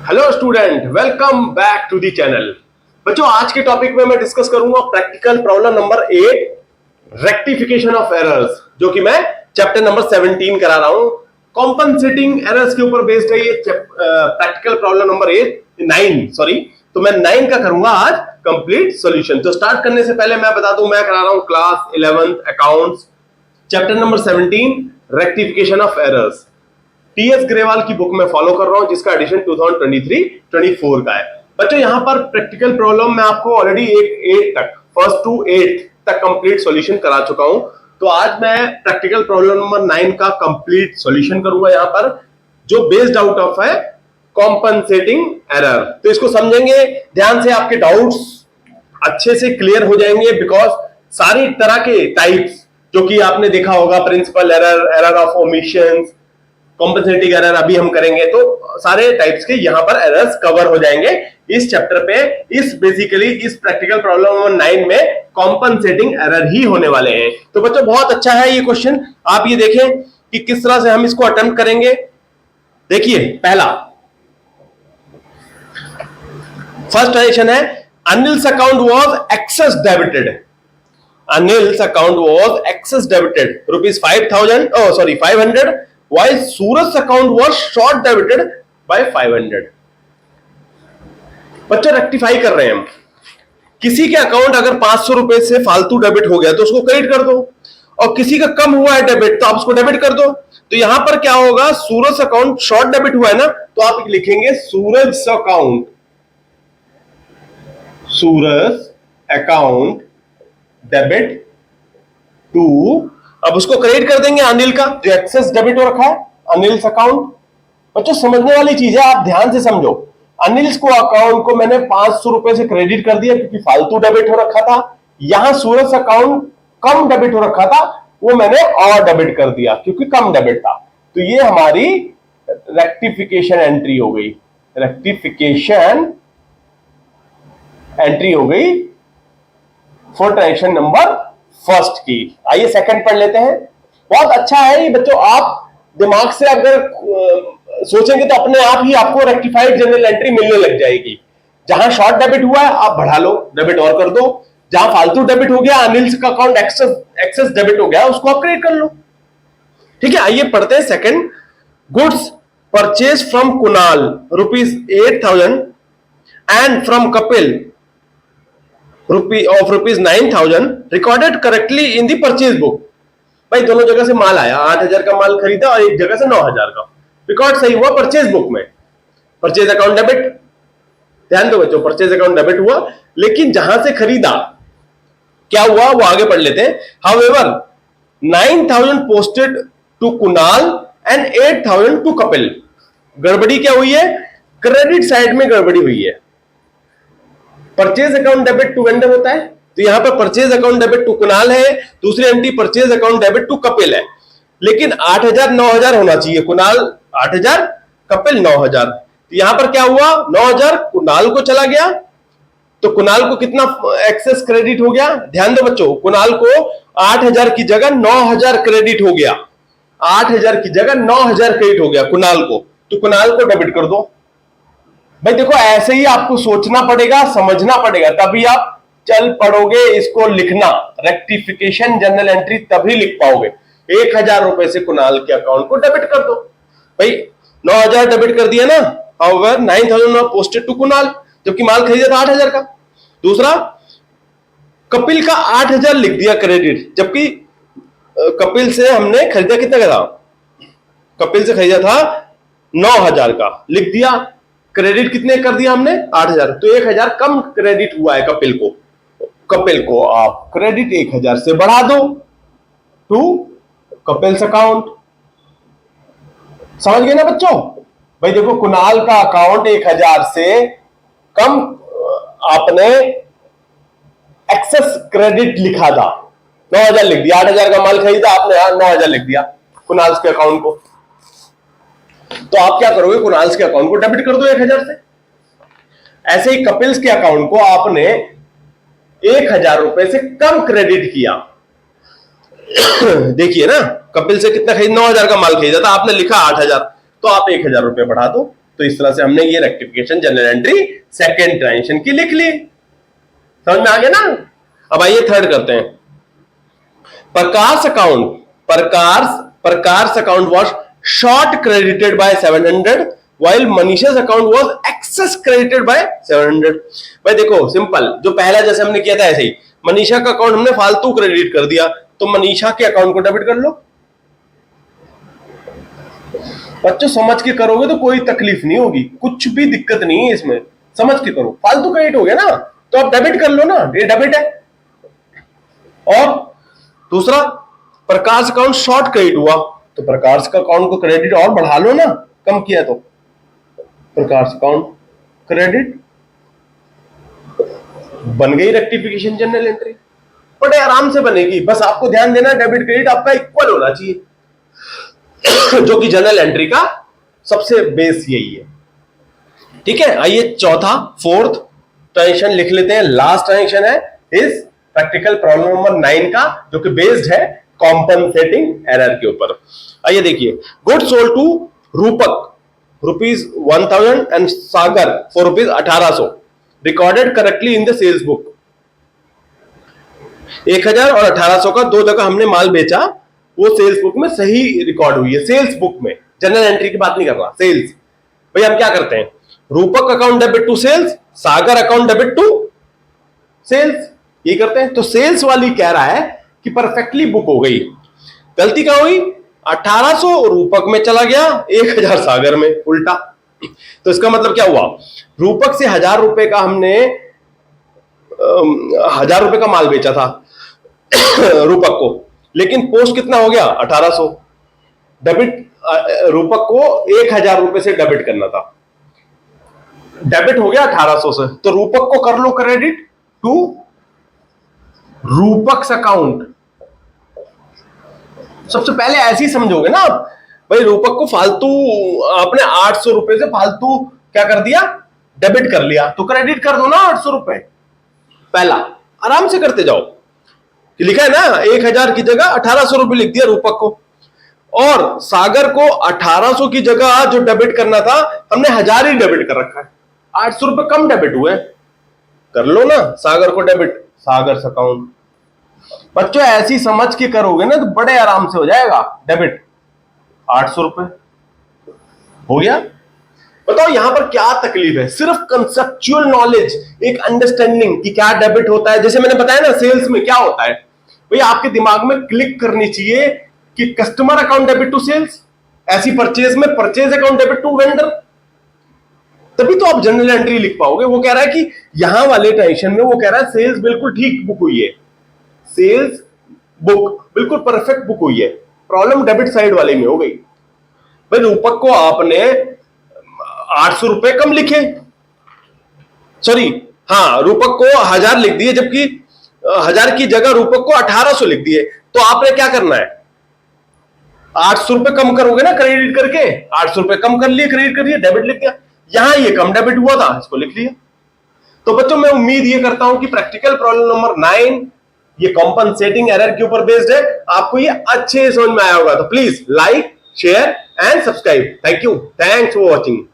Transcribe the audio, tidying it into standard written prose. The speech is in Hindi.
Hello student, welcome back to the channel. बच्चों, आज के टॉपिक में मैं डिस्कस करूंगा practical problem number 8 rectification of errors, जो कि मैं चैप्टर नंबर 17 करा रहा हूं। कॉम्पनसेटिंग एरर्स के ऊपर बेस्ड है ये प्रैक्टिकल प्रॉब्लम नंबर 9 सॉरी। तो मैं 9 का करूंगा आज कंप्लीट सॉल्यूशन। तो स्टार्ट करने से पहले मैं बता दूं, मैं करा रहा हूं class 11th accounts, chapter number 17 rectification of errors. TS Grewal की बुक में फॉलो कर रहा हूं, जिसका एडिशन 2023-24 का है। बच्चों, यहां पर प्रैक्टिकल प्रॉब्लम मैं आपको ऑलरेडी फर्स्ट टू 8 तक कंप्लीट सॉल्यूशन करा चुका हूं। तो आज मैं प्रैक्टिकल प्रॉब्लम नंबर 9 का कंप्लीट सॉल्यूशन करूंगा यहां पर, जो बेस्ड आउट ऑफ है कॉम्पनसेटिंग एरर। तो इसको समझेंगे ध्यान से, आपके डाउट्स अच्छे से क्लियर हो जाएंगे, बिकॉज सारी तरह के टाइप्स जो कि आपने देखा होगा, principle error, error of omissions, compensating error अभी हम करेंगे, तो सारे टाइप्स के यहां पर एरर्स कवर हो जाएंगे इस चैप्टर पे। इस प्रैक्टिकल प्रॉब्लम नंबर 9 में कॉम्पनसेटिंग एरर ही होने वाले हैं। तो बच्चों, बहुत अच्छा है ये क्वेश्चन। आप ये देखें कि किस तरह से हम इसको अटेम्प्ट करेंगे। देखिए, पहला फर्स्ट ट्रांजेक्शन है, Anil's account was excess debited. Anil's account was excess debited rupees 500, while Suraj's account was short debited by 500. बच्चे रेक्टिफाई कर रहे हैं हम। किसी के अकाउंट अगर 500 रुपए से फालतू डेबिट हो गया तो उसको क्रेडिट कर दो, और किसी का कम हुआ है डेबिट तो आप उसको डेबिट कर दो। तो यहां पर क्या होगा, सूरज अकाउंट शॉर्ट डेबिट हुआ है ना, तो आप लिखेंगे सूरज अकाउंट डेबिट टू, अब उसको क्रेडिट कर देंगे अनिल का, जो एक्सेस डेबिट हो रखा है, अनिल्स अकाउंट। बच्चों, समझने वाली चीज है, आप ध्यान से समझो। अनिल्स को अकाउंट को मैंने 500 रुपए से क्रेडिट कर दिया क्योंकि फालतू डेबिट हो रखा था। यहां सूरज अकाउंट कम डेबिट हो रखा था, वो मैंने और डेबिट कर दिया क्योंकि कम डेबिट था। तो ये हमारी रेक्टिफिकेशन एंट्री हो गई, रेक्टिफिकेशन एंट्री हो गई फॉर ट्रांजेक्शन नंबर फर्स्ट की। आइए सेकंड पढ़ लेते हैं। बहुत अच्छा है ये बच्चों, आप दिमाग से अगर सोचेंगे तो अपने आप ही आपको रेक्टिफाइड जनरल एंट्री मिलने लग जाएगी। जहां शॉर्ट डेबिट हुआ है आप बढ़ा लो, डेबिट और कर दो। जहां फालतू डेबिट हो गया, अनिल्स का अकाउंट एक्सेस डेबिट हो गया, उसको आप क्रेडिट कर लो। ठीक है, आइए पढ़ते हैं second. Goods purchase from Kunal ₹8,000 and from Kapil rupees 9,000 recorded correctly in the purchase book. भाई, दोनों जगह से माल आया, 8,000 का माल खरीदा और एक जगह से 9,000 का। रिकॉर्ड सही हुआ परचेज बुक में, परचेज अकाउंट डेबिट। ध्यान दो बच्चों, परचेज अकाउंट डेबिट हुआ, लेकिन जहां से खरीदा क्या हुआ वो आगे पढ़ लेते हैं। However 9,000 posted to Kunal and 8,000 to Kapil. गड़बड़ी क्या हुई है, क्रेडिट साइड में गड़बड़ी हुई है। Purchase account debit to vendor होता है, तो यहां पर purchase account debit to Kunal है, दूसरी entry purchase account debit to Kapil है। लेकिन 8,000 9,000 होना चाहिए, कुणाल 8,000 कपिल 9,000। तो यहां पर क्या हुआ, 9,000 कुणाल को चला गया, तो कुणाल को कितना एक्सेस क्रेडिट हो गया। ध्यान दो बच्चों, कुणाल को 8,000 की जगह 9,000 क्रेडिट हो गया, 8,000 की जगह 9,000 क्रेडिट हो गया कुणाल को, तो कुणाल को डेबिट कर दो। भाई देखो, ऐसे ही आपको सोचना पड़ेगा, समझना पड़ेगा, तभी आप चल पड़ोगे इसको लिखना। रेक्टिफिकेशन जनरल एंट्री तभी लिख पाओगे। 1,000 रुपए से कुणाल के अकाउंट को डेबिट कर दो। भाई 9,000 डेबिट कर दिया ना, हाउएवर 9,000 पोस्टेड टू कुणाल, जबकि माल खरीदा था 8,000 का। दूसरा, कपिल का 8,000 लिख दिया क्रेडिट, जबकि कपिल से हमने खरीदा कितना का था, कपिल से खरीदा था 9,000 का, लिख दिया क्रेडिट कितने कर दिया हमने, 8,000। तो 1,000 कम क्रेडिट हुआ है कपिल को। कपिल को आप क्रेडिट 1,000 से बढ़ा दो टू कपिल्स अकाउंट। समझ गए ना बच्चों। भाई देखो, कुणाल का अकाउंट 1,000 से कम आपने एक्सेस क्रेडिट लिखा था, 9,000 लिख दिया। 8,000 का माल खरीदा आपने, 9,000 लिख दिया कुणाल के अकाउंट को। तो आप क्या करोगे, कुणाल के अकाउंट को डेबिट कर दो 1,000 से। ऐसे ही कपिल्स के अकाउंट को आपने 1,000 रुपए से कम क्रेडिट किया। देखिए ना, कपिल से कितना खरीद, 9,000 का माल खरीदा था, आपने लिखा 8,000, तो आप 1,000 रुपए बढ़ा दो। तो इस तरह से हमने ये rectification general entry second transaction की लिख ली। समझ में आ गया ना। अब आइए थर्ड करते हैं। Prakash account was short credited by 700 while Manisha's account was excess credited by 700। भाई देखो सिंपल, जो पहला जैसे हमने किया था ऐसे ही, मनीषा का अकाउंट हमने फालतू क्रेडिट कर दिया, तो मनीषा के अकाउंट को डेबिट कर लो। बच्चों समझ के करोगे तो कोई तकलीफ नहीं होगी, कुछ भी दिक्कत नहीं है इसमें, समझ के करो। फालतू क्रेडिट हो गया ना, तो आप डेबिट कर लो ना, ये डेबिट है। और दूसरा, प्रकाश अकाउंट शॉर्ट क्रेडिट हुआ, तो प्रकाश का अकाउंट को क्रेडिट और बढ़ा लो ना, कम किया तो प्रकाश अकाउंट क्रेडिट, बन गई रेक्टिफिकेशन जनरल एंट्री। बड़े आराम से बनेगी, बस आपको ध्यान देना डेबिट क्रेडिट आपका इक्वल होना चाहिए जो कि जनरल एंट्री का सबसे बेस यही है। ठीक है, आइए चौथा फोर्थ ट्रांजेक्शन लिख लेते हैं। लास्ट ट्रांजेक्शन है इस प्रैक्टिकल प्रॉब्लम नंबर 9 का, जो कि बेस्ड है कॉम्पनसेटिंग एरर के ऊपर। आइए देखिए, good sold to Rupak ₹1000 and Sagar for ₹1800 recorded correctly in the sales book. 1000 और 1800 का दो जगह हमने माल बेचा, वो सेल्स बुक में सही रिकॉर्ड हुई है। सेल्स बुक में, जनरल एंट्री की बात नहीं कर रहा, सेल्स। भाई हम क्या करते हैं, Rupak account debit to sales, Sagar account debit to sales, ये करते हैं। तो सेल्स वाली कह रहा है कि परफेक्टली बुक हो गई, गलती क्या हुई, 1800 रूपक में चला गया, 1000 सागर में, उल्टा। तो इसका मतलब क्या हुआ, रूपक से 1000 रुपए का हमने 1000 रुपए का माल बेचा था रूपक को, लेकिन पोस्ट कितना हो गया, 1800। डेबिट रूपक को 1000 रुपए से डेबिट करना था, डेबिट हो गया 1800 से, तो रूपक को कर लो क्रेडिट टू रूपक्स अकाउंट। सबसे पहले ऐसे ही समझोगे ना आप, भाई रूपक को फालतू आपने 800 रुपए से फालतू क्या कर दिया, डेबिट कर लिया, तो क्रेडिट कर दो ना 800 रुपए। पहला आराम से करते जाओ, लिखा है ना 1000 की जगह 1800 रुपए लिख दिया रूपक को, और सागर को 1800 की जगह जो डेबिट करना था हमने 1000 ही डेबिट कर रखा है, 800 रुपए कम डेबिट हुए, कर लो ना सागर को डेबिट, सागर अकाउंट। बच्चों ऐसी समझ के करोगे ना तो बड़े आराम से हो जाएगा डेबिट, 800 रुपए हो गया। बताओ यहां पर क्या तकलीफ है, सिर्फ कंसेप्चुअल नॉलेज, एक अंडरस्टैंडिंग कि क्या डेबिट होता है। जैसे मैंने बताया ना सेल्स में क्या होता है, भाई आपके दिमाग में क्लिक करनी चाहिए कि customer account debit to sales, ऐसी परचेज में purchase account debit to vendor, तभी तो आप जनरल एंट्री लिख पाओगे। वो कह रहा है कि यहां वाले ट्रांजेक्शन में वो कह रहा है सेल्स बिल्कुल ठीक बुक हुई है, सेल्स बुक बिल्कुल परफेक्ट बुक हुई है, प्रॉब्लम डेबिट साइड वाले में हो गई। भाई रूपक को आपने 800 रुपए कम लिखे, सॉरी हाँ, रूपक को 1000 लिख दिए, जबकि 1000 की जगह रूपक को 1800 लिख दिए, तो आपने क्या करना है, 800 रुपए कम करोगे ना क्रेडिट करके, 800 रुपए कम कर लिए, क्रेडिट कर दिया, डेबिट लिख दिया। यहां ये कम डेबिट हुआ था, इसको लिख लिया। तो बच्चों मैं उम्मीद ये करता हूं कि प्रैक्टिकल प्रॉब्लम नंबर 9 ये कॉम्पनसेटिंग एरर के ऊपर बेस्ड है, आपको ये अच्छे समझ में आया होगा। तो please like, share and subscribe. Thank you, thanks for watching.